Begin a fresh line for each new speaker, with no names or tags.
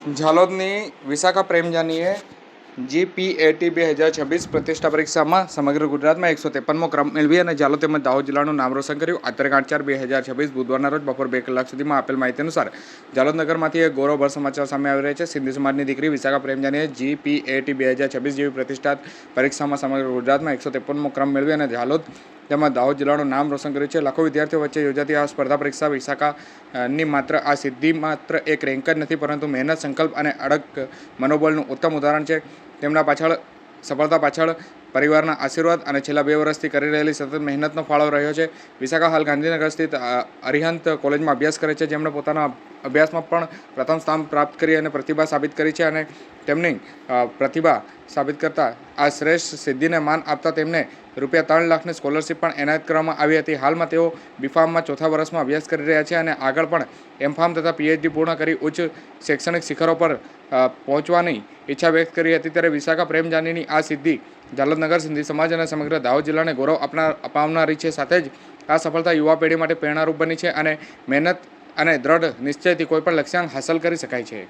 ઝાલોદની વિશાખા પ્રેમજાનીએ GPAT 2026 પ્રતિષ્ઠા પરીક્ષામાં સમગ્ર ગુજરાતમાં 153મો ક્રમ મેળવી અને ઝાલોદ તેમજ દાહોદ જિલ્લાનું નામ રોશન કર્યું. આ તારીખ 8/4/2026 બુધવારના રોજ બપોર 2 કલાક સુધીમાં આપેલ માહિતી અનુસાર ઝાલોદ નગરમાંથી એક ગૌરવભર સમાચાર સામે આવી રહ્યા છે. સિંધી સમાજની દીકરી વિશાખા પ્રેમજાનીએ GPAT 2026 જેવી પ્રતિષ્ઠિત પરીક્ષામાં સમગ્ર ગુજરાતમાં 153મો ક્રમ મેળવી અને ઝાલોદ તેમજ દાહોદ જિલ્લાનું નામ રોશન કર્યું છે. લાખો વિદ્યાર્થીઓ વચ્ચે યોજાતી આ સ્પર્ધા પરીક્ષા વિશાખાની માત્ર આ સિદ્ધિ માત્ર એક રેન્ક જ નથી, પરંતુ મહેનત, સંકલ્પ અને અડગ મનોબળનું ઉત્તમ ઉદાહરણ છે. તેમના સફળતા પાછળ પરિવારના આશીર્વાદ અને છેલ્લા 2 વર્ષથી કરી રહેલી સતત મહેનતનો ફાળો રહ્યો છે. વિશાખા હાલ ગાંધીનગર સ્થિત અરિહંત કોલેજમાં અભ્યાસ કરે છે, જેમણે પોતાના અભ્યાસમાં પણ પ્રથમ સ્થાન પ્રાપ્ત કરી અને પ્રતિભા સાબિત કરી છે. અને તેમની પ્રતિભા સાબિત કરતા આ શ્રેષ્ઠ સિદ્ધિને માન આપતા તેમને ₹3 લાખની સ્કોલરશિપ પણ એનાયત કરવામાં આવી હતી. હાલમાં તેઓ બીફાર્મમાં 4થા વર્ષમાં અભ્યાસ કરી રહ્યા છે અને આગળ પણ એમફાર્મ તથા PhD પૂર્ણ કરી ઉચ્ચ શૈક્ષણિક શિખરો પર પહોંચવાની ઈચ્છા વ્યક્ત કરી હતી. ત્યારે વિશાખા પ્રેમજાનીની આ સિદ્ધિ ઝાલોદ નગર, સિંધી સમાજ અને સમગ્ર દાહોદ જિલ્લાને ગૌરવ અપાવનારી છે. સાથે જ આ સફળતા યુવા પેઢી માટે પ્રેરણારૂપ બની છે અને મહેનત અને દ્રઢ નિશ્ચયથી કોઈપણ લક્ષ્યાંક હાંસલ કરી શકાય છે.